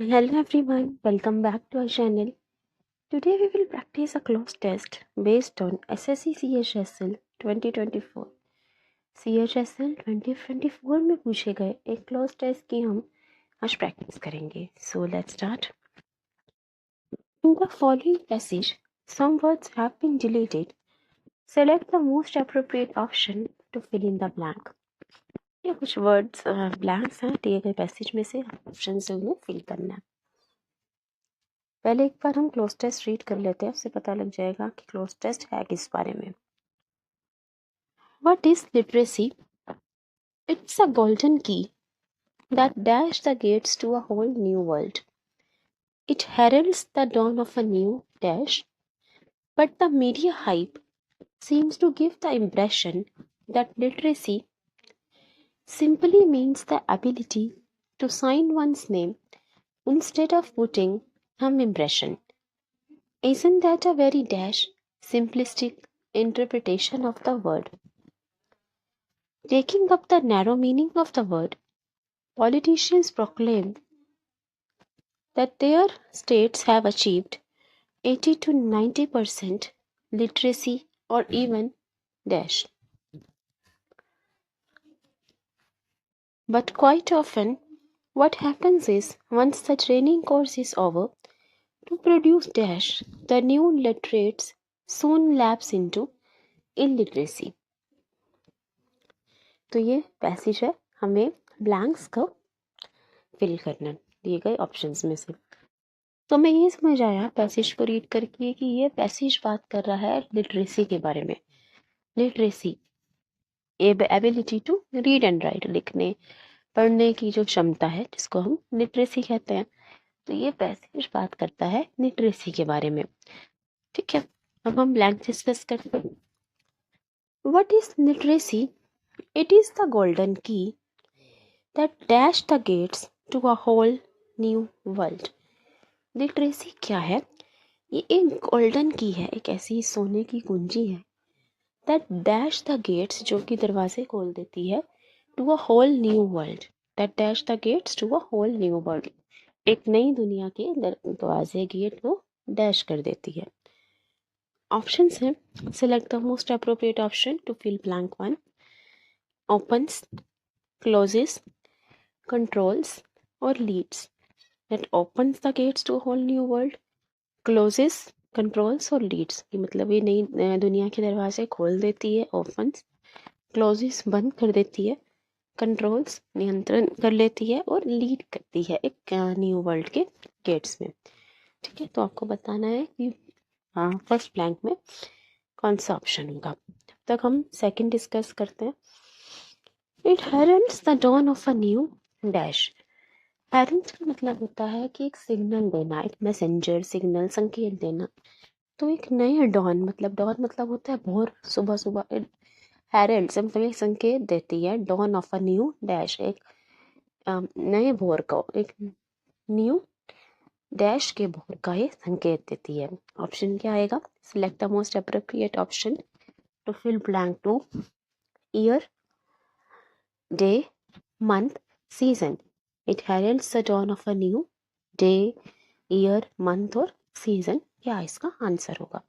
Hello everyone, welcome back to our channel. Today we will practice a cloze test based on SSC CHSL 2024. CHSL 2024 में पूछे गए एक cloze test की हम आज प्रैक्टिस करेंगे. So let's start. In the following passage, some words have been deleted. Select the most appropriate option to fill in the blank. ये कुछ वर्ड्स ब्लैंक्स हैं दिए गए पैसेज में से ऑप्शन से उन्हें फिल करना है. पहले एक बार हम क्लोज टेस्ट रीड कर लेते हैं, उससे पता लग जाएगा कि क्लोज टेस्ट है किस बारे में. What is literacy? It's a golden key that dash the gates to a whole new world. It heralds the dawn of a new dash, but the media hype seems to give the impression that literacy simply means the ability to sign one's name instead of putting thumb impression. Isn't that a very dash simplistic interpretation of the word? Taking up the narrow meaning of the word, politicians proclaim that their states have achieved 80 to 90% literacy or even dash. But quite often, what happens is once the training course is over, to produce dash, the new literates soon lapse into illiteracy. तो ये passage है, हमें blanks को fill करना दिए गए options में से. तो मैं ये समझ आया पैसेज को रीड करके कि ये पैसेज बात कर रहा है लिटरेसी के बारे में. Literacy ability to read and write, लिखने पढ़ने की जो क्षमता है जिसको हम लिटरेसी कहते हैं. तो ये पैसेज बात करता है लिटरेसी के बारे में. ठीक है, अब हम ब्लैंक डिस्कस करते हैं. What is literacy? It is the golden key that dash the gates to a whole new world. Literacy क्या है? ये एक गोल्डन की है, एक ऐसी सोने की कुंजी है दैट डैश द गेट्स, जो कि दरवाजे खोल देती है, to a whole new world. That dash the gates to a whole new world, एक नई दुनिया के दरवाजे गेट को डैश कर देती है. ऑप्शंस हैं, select the most appropriate option to fill blank one. Opens, closes, controls और leads. That opens the gates to a whole new world, closes, controls और लीड्स, कि मतलब ये नई दुनिया के दरवाजे खोल देती है. ओपन्स, क्लोजेस बंद कर देती है, कंट्रोल्स नियंत्रण कर लेती है और लीड करती है एक न्यू वर्ल्ड के गेट्स में. ठीक है, तो आपको बताना है कि फर्स्ट ब्लैंक में कौन सा ऑप्शन होगा. तब तक हम सेकंड डिस्कस करते हैं. It heralds the dawn of a new dash. herald का मतलब होता है कि एक सिग्नल देना, एक मैसेंजर, सिग्नल, संकेत देना. तो एक नए डॉन, मतलब डॉन मतलब होता है भोर, सुबह सुबह. हेरल्ड से मतलब एक संकेत देती है. Dawn of a new dash, एक नए भोर को, एक न्यू डैश के भोर का ये संकेत देती है. ऑप्शन क्या आएगा? Select the most appropriate option to fill blank two. Year, day, month, season. It heralds the dawn of a new day, year, month और सीजन. क्या इसका आंसर होगा?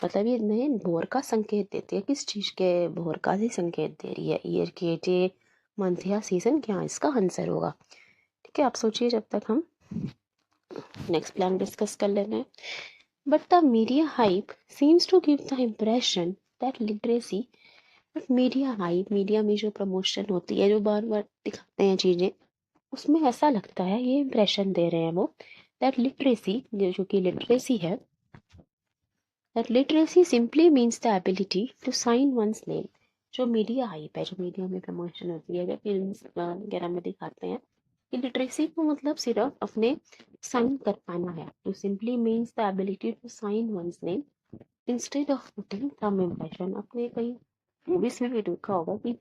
मतलब ये नए भोर का संकेत देती है. किस चीज के भोर का ही संकेत दे रही है? ईयर के, डे, मंथ या सीजन. क्या इसका आंसर होगा? ठीक है, आप सोचिए जब तक हम नेक्स्ट प्लान डिस्कस कर लेते हैं. But the media hype seems to give the impression that literacy. But media hype, media में जो प्रमोशन होती है, जो बार बार दिखाते हैं चीज़ें, उसमें ऐसा लगता है, ये इम्प्रेशन दे रहे हैं वो, दैट लिटरेसी, जो कि लिटरेसी है, that literacy simply means the ability to sign one's name. जो मीडिया हाइप है, जो मीडिया में प्रमोशन होती है, फिल्म वगैरह में दिखाते हैं कि लिटरेसी को मतलब सिर्फ अपने साइन कर पाना है. तो simply means the ability to sign one's name instead of putting thumb impression. अपने कई मूवीज में भी देखा होगा कि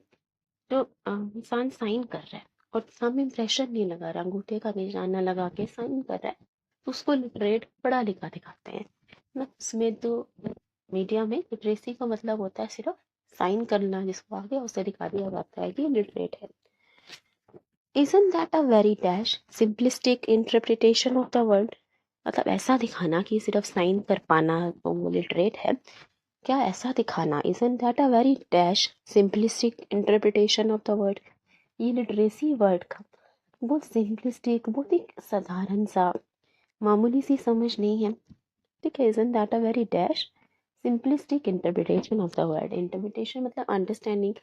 जो इंसान साइन कर रहा है और थंब इम्प्रेशन नहीं लगा रहा, अंगूठे का निशाना लगा के साइन कर रहा है, तो उसको लिटरेट, पढ़ा लिखा दिखाते हैं ना. उसमें तो मीडिया में लिटरेसी का मतलब होता है सिर्फ साइन करना, जिसको आगे उसे दिखा दिया जाता है कि लिटरेट है. Isn't that a very dash simplistic interpretation of the word? मतलब ऐसा दिखाना कि सिर्फ साइन कर पाना तो वो लिटरेट है, क्या ऐसा दिखाना? Isn't that a very dash simplistic interpretation of the word? ये लिटरेसी वर्ड का बहुत सिंपलिस्टिक, बहुत एक साधारण सा मामूली सी समझ नहीं है, ठीक है। Isn't that a very dash simplistic interpretation of the word? Interpretation मतलब अंडरस्टैंडिंग,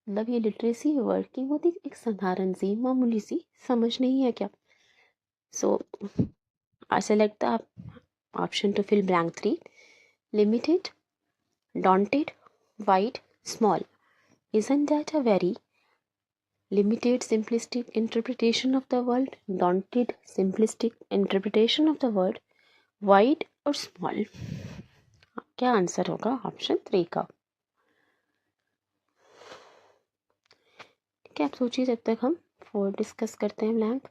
मतलब ये लिटरेसी वर्ड की बहुत एक साधारण सी मामूली सी समझ नहीं है क्या? सो I select the option to fill blank 3. Limited, daunted, wide, small. Isn't that a very limited, simplistic interpretation of the word? Daunted, simplistic interpretation of the word. Wide और small. क्या आंसर होगा? ऑप्शन 3 का। ठीक है, आप सोचिए जब तक हम 4 डिस्कस करते हैं blank.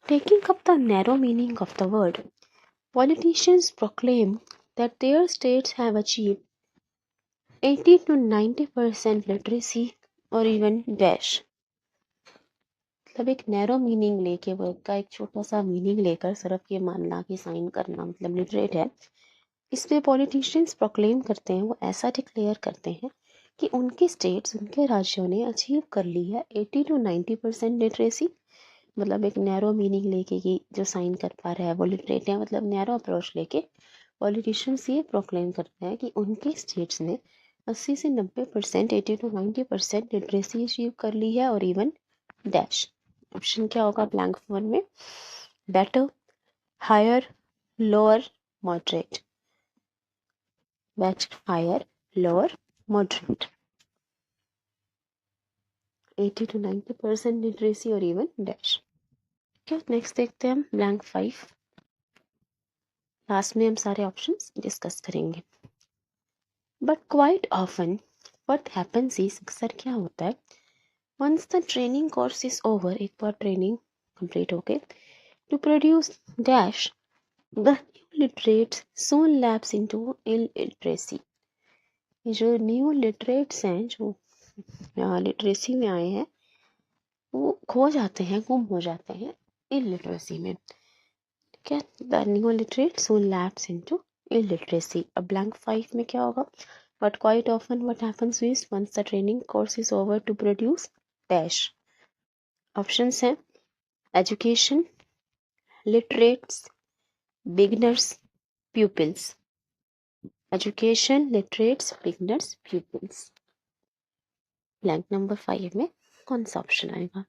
Taking up the narrow meaning of the word, politicians proclaim that their states have achieved 80 to 90% literacy or even dash। मतलब एक नैरो मीनिंग लेके, वर्ड का एक छोटा सा मीनिंग लेकर सिर्फ ये मानना कि साइन करना मतलब लिटरेट है, इसमें पॉलिटिशियंस प्रोक्लेम करते हैं, वो ऐसा डिक्लेयर करते हैं कि उनके स्टेट्स, उनके राज्यों ने अचीव कर ली है 80 to 90% लिटरेसी। मतलब एक नैरो मीनिंग लेके कि जो साइन कर पा रहा है वो लिटरेट है, मतलब नैरो अप्रोच लेके पॉलिटिशियंस ये प्रोक्लेम करते हैं कि उनके स्टेट्स ने 80 से 90%, 80 to 90% लिटरेसी अचीव कर ली है और इवन डैश। ऑप्शन क्या होगा ब्लैंक 1 में? Better, higher, lower, moderate. Better, higher, lower, moderate. 80 to 90% literacy और इवन डैश। नेक्स्ट देखते हैं हम ब्लैंक 5। लास्ट में हम सारे ऑप्शंस डिस्कस करेंगे। But quite often what happens is, अक्सर क्या होता है, once the training course is over, एक बार ट्रेनिंग कंप्लीट हो गई, to produce dash the new literates soon lapse into illiteracy. ये जो न्यू लिटरेट्स हैं, जो लिटरेसी में आए हैं, वो खो जाते हैं, गुम हो जाते हैं इलिटरेसी में। ठीक है, the new literate soon lapse into illiteracy। अब blank 5 में क्या होगा? But quite often what happens is once the training course is over to produce dash। Options हैं education, literates, beginners, pupils। education, literates, beginners, pupils। blank number 5 में कौन सा option आएगा?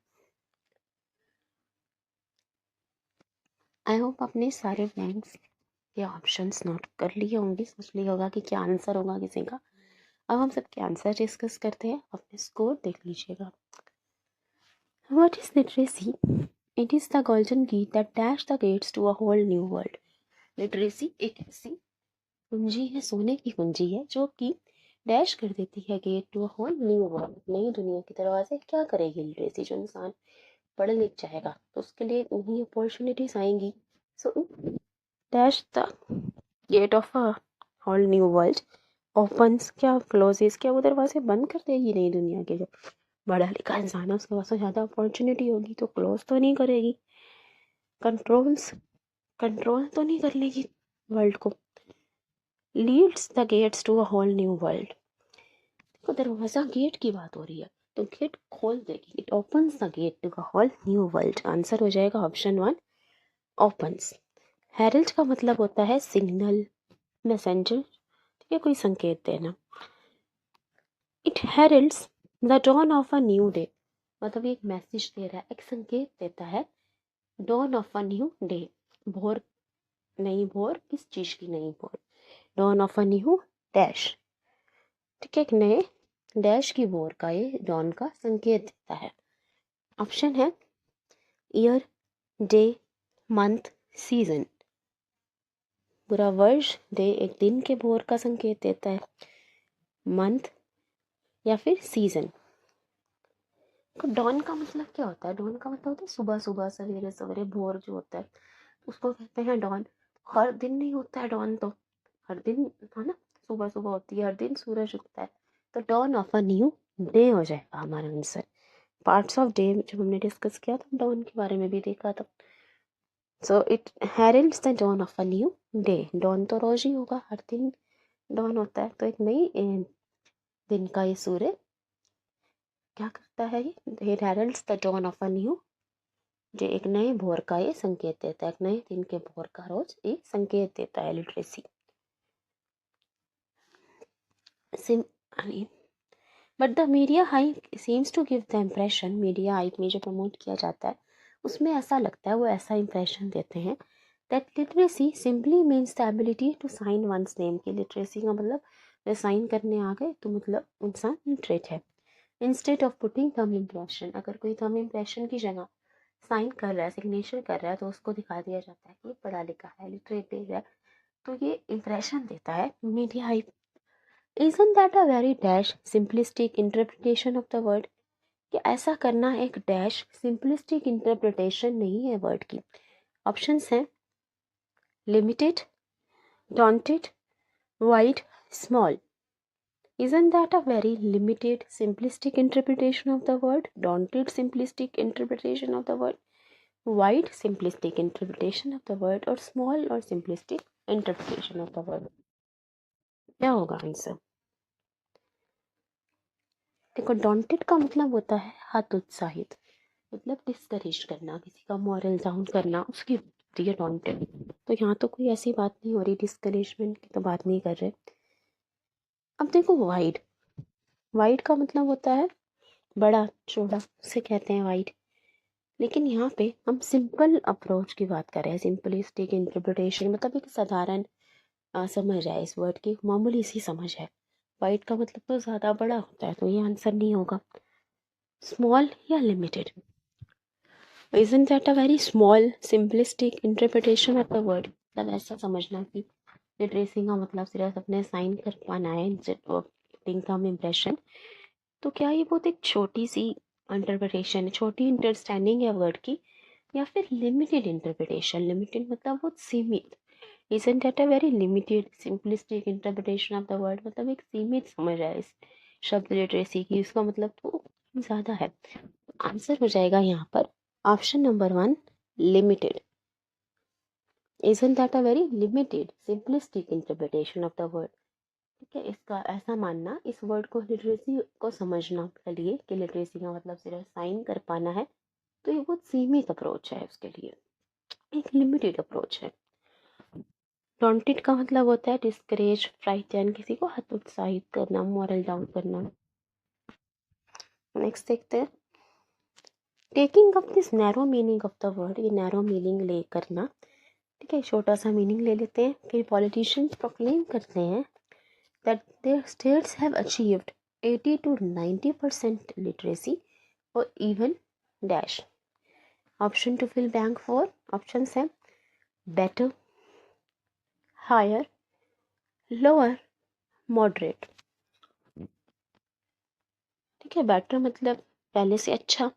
I hope आपने सारे ब्लैंक्स के ऑप्शंस नोट कर लिए होंगे, सोच लिया होगा कि क्या आंसर होगा किसी का। अब हम सबके आंसर डिस्कस करते हैं, अपने स्कोर देख लीजिएगा। What is literacy? It is the golden key that dash the gates to a whole new world। Literacy एक ऐसी कुंजी है, सोने की कुंजी है, जो कि डैश कर देती है gate to a whole new world, नई दुनिया के दरवाजे। क्या करेगी लिटरेसी? जो इंसान पढ़ लिख जाएगा तो उसके लिए नई अपॉर्चुनिटीज आएंगी। So dash the gate of a whole new world opens, क्या क्लोजेस, क्या वो दरवाजे बंद कर देगी नई दुनिया के? जो पढ़ा लिखा इंसान है उसके पास ज़्यादा अपॉर्चुनिटी होगी तो क्लोज तो नहीं करेगी, कंट्रोल तो नहीं कर लेगी वर्ल्ड को। Leads the gates to a whole new world, तो दरवाजा गेट की बात हो रही है तो गेट खोल देगी, it opens the gate to a whole new world. Answer हो जाएगा ऑप्शन 1 ओपन्स। हेरल्ड का मतलब होता है सिग्नल, मैसेंजर, ठीक है, कोई संकेत देना। It heralds the dawn of a new day, मतलब एक मैसेज दे रहा है, एक संकेत देता है। Dawn of a new day, भोर, नई भोर, किस चीज की नई भोर? Dawn of a new dash, ठीक है, एक नए डैश की भोर का ये डॉन का संकेत देता है। ऑप्शन है ईयर, डे, मंथ, सीजन। पूरा वर्ष, डे एक दिन के भोर का संकेत देता है, मंथ या फिर सीजन। तो डॉन का मतलब क्या होता है? डॉन का मतलब होता है सुबह सुबह, सवेरे सवेरे, भोर जो होता है उसको कहते हैं डॉन। हर दिन नहीं होता है डॉन, तो हर दिन है ना, सुबह सुबह होती है, हर दिन सूरज उगता है, तो dawn of a new day हो जाएगा हमारा आंसर। पार्ट्स ऑफ डे जब हमने डिस्कस किया था, डॉन के बारे में भी देखा था। So it heralds the dawn of a new day. Dawn तो रोज ही होगा, हर दिन डॉन होता है, तो एक नई दिन का ये सूर्य क्या करता है, ये heralds the dawn of a new day, एक नए भोर का ये संकेत देता है, एक नए दिन के भोर का रोज ये संकेत देता है। लिटरेसी सिम but the media hype seems to give the impression, media hype में जो प्रमोट किया जाता है उसमें ऐसा लगता है, वो ऐसा इम्प्रेशन देते हैं that literacy simply means the ability to sign one's name, की लिटरेसी का मतलब वे साइन करने आ गए तो मतलब इंसान लिटरेट है। Instead of putting thumb impression, अगर कोई थंब इम्प्रेशन की जगह साइन कर रहा है, सिग्नेचर कर रहा है, तो उसको दिखा दिया जाता है कि पढ़ा लिखा है, लिटरेट है, तो ये इम्प्रेशन देता है media hype. Isn't that a very dash simplistic interpretation of the word? कि ऐसा करना एक डैश सिंपलिस्टिक इंटरप्रिटेशन नहीं है वर्ड की। ऑप्शंस हैं limited, daunted, wide, small. Isn't that a very limited simplistic interpretation of the word? Daunted simplistic interpretation of the word, wide simplistic interpretation of the word, और small और simplistic interpretation of the word? क्या होगा answer? देखो, डॉन्टेड का मतलब होता है हतोत्साहित, मतलब डिस्करेज करना, किसी का मॉरल डाउन करना, उसकी होती है डॉन्टेड। तो यहाँ तो कोई ऐसी बात नहीं हो रही, डिस्करेजमेंट की तो बात नहीं कर रहे। अब देखो, वाइड, वाइड का मतलब होता है बड़ा चौड़ा, उसे कहते हैं वाइड। लेकिन यहाँ पे हम सिंपल अप्रोच की बात कर रहे हैं, सिंपलिस्टिक इंटरप्रिटेशन, मतलब एक साधारण समझ है इस वर्ड की, मामूली सी समझ है। वाइड का मतलब तो ज़्यादा बड़ा होता है, तो ये आंसर नहीं होगा। स्मॉल या limited, isn't that a very small simplistic interpretation of the word? मतलब ऐसा समझना कि लिटरेसी का मतलब सिर्फ अपने साइन कर पाना है instead of putting thumb impression, तो क्या ये बहुत एक छोटी सी इंटरप्रिटेशन, छोटी अंडरस्टैंडिंग है वर्ड की, या फिर लिमिटेड इंटरप्रिटेशन? लिमिटेड मतलब बहुत सीमित। isn't that a very limited simplistic interpretation of the word? मतलब एक सीमित समझ है इस शब्द लिटरेसी की, इसका मतलब तो ज़्यादा है। आंसर हो जाएगा यहाँ पर option number 1, limited. Isn't that a very limited simplistic interpretation of the word? ठीक है, इसका ऐसा मानना, इस वर्ड को लिटरेसी को समझना के लिए कि लिटरेसी का मतलब सिर्फ साइन कर पाना है, तो ये बहुत सीमित अप्रोच है उसके लिए, एक लिमिटेड अप्रोच है। डॉन्टेड का मतलब होता है डिस्करेज, फ्राइटन, किसी को हतोत्साहित करना, मॉरल डाउन करना। नेक्स्ट देखते हैं, taking up this narrow meaning of the word, ये नैरो मीनिंग ले करना। ठीक है, छोटा सा मीनिंग ले लेते हैं कि पॉलिटिशियंस प्रोक्लेम करते हैं that their states have achieved 80 to 90% literacy or even dash. Option to fill blank for options हैं better, higher, lower, moderate. ठीक है, better मतलब पहले से अच्छा,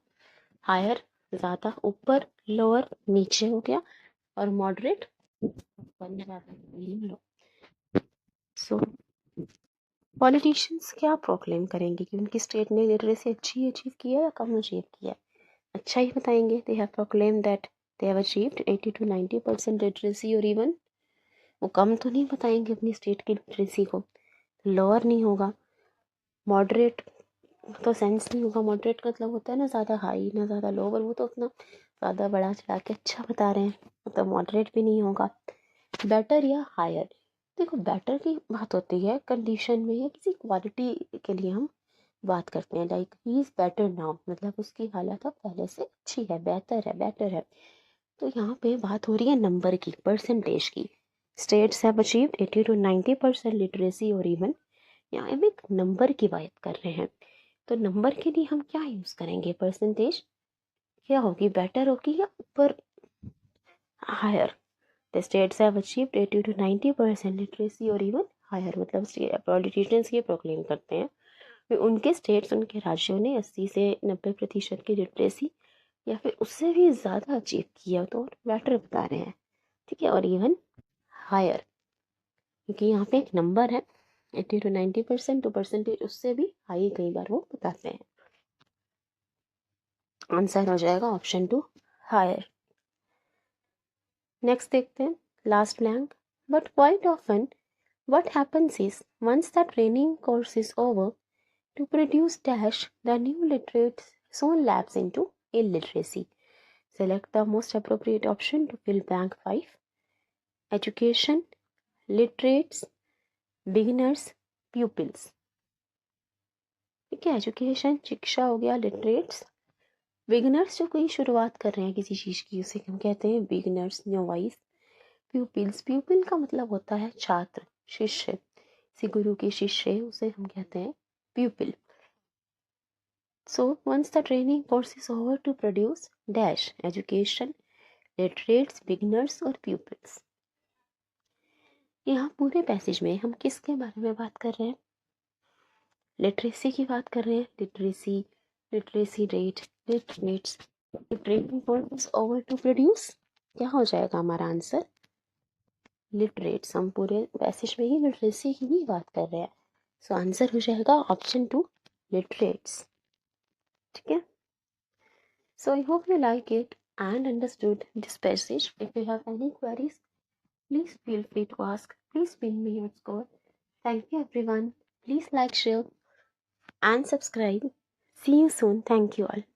higher ज़्यादा ऊपर, lower नीचे हो गया, और moderate लो। सो पॉलिटिशियंस क्या प्रोक्लेम करेंगे कि उनकी स्टेट ने लिटरेसी अच्छी अचीव किया है या कम अचीव किया है? अच्छा ही बताएंगे। They have proclaim that they have achieved 80 to 90% literacy, और इवन वो कम तो नहीं बताएंगे अपनी स्टेट की लिटरेसी को, लोअर नहीं होगा। मॉडरेट तो सेंस नहीं होगा, मॉडरेट का मतलब होता है ना ज़्यादा हाई ना ज़्यादा लो, पर वो तो अपना ज़्यादा बड़ा चढ़ा के अच्छा बता रहे हैं, मतलब मॉडरेट भी नहीं होगा। बेटर या हायर, देखो बेटर की बात होती है कंडीशन में या किसी क्वालिटी के लिए हम बात करते हैं, like he is better now, मतलब उसकी हालत अब पहले से अच्छी है, बेहतर है, बेटर है। तो यहाँ पे बात हो रही है नंबर की, परसेंटेज की। States have achieved 80 to 90% literacy और इवन, यहाँ हम एक नंबर की बात कर रहे हैं, तो नंबर के लिए हम क्या यूज़ करेंगे? परसेंटेज क्या होगी, बेटर होगी या ऊपर, higher? The states have achieved 80 to 90% literacy और इवन हायर, मतलब पॉलिटिशियंस ये प्रोक्लेम करते हैं कि उनके स्टेट्स, उनके राज्यों ने 80 से 90% की लिटरेसी या फिर उससे भी ज़्यादा अचीव किया, तो बेटर बता रहे हैं। ठीक है, और इवन हायर, क्योंकि यहाँ पे एक नंबर है 80 to 90%, तो परसेंटेज उससे भी हाई कई बार वो बताते हैं। आंसर हो जाएगा ऑप्शन 2 हायर। नेक्स्ट देखते हैं last blank. But quite often what happens is once the training course is over, to produce dash, the new literates soon lapse into illiteracy. Select the most appropriate option to fill blank 5. Education, literates, beginners, pupils. ठीक है, education शिक्षा हो गया, literates, beginners जो कोई शुरुआत कर रहे हैं किसी चीज़ की उसे हम कहते हैं बिगिनर्स, नोवाइस। प्यूपिल्स, प्यूपिल का मतलब होता है छात्र, शिष्य, किसी गुरु के शिष्य उसे हम कहते हैं प्यूपिल। So once the training course is over to produce dash, education, literates, beginners और pupils। यहाँ पूरे पैसेज में हम किसके बारे में बात कर रहे हैं? लिटरेसी की बात कर रहे हैं। Literacy, literacy rate, literates, training course is over to produce, क्या हो जाएगा हमारा आंसर? लिटरेट्स। हम पूरे पैसेज में ही लिटरेसी की भी बात कर रहे हैं, सो आंसर हो जाएगा ऑप्शन 2 लिटरेट्स। ठीक है, so I hope you like it and understood this passage. If you have any queries, please feel free to ask. Please pin me your score. Thank you everyone. Please like, share and subscribe. See you soon. Thank you all.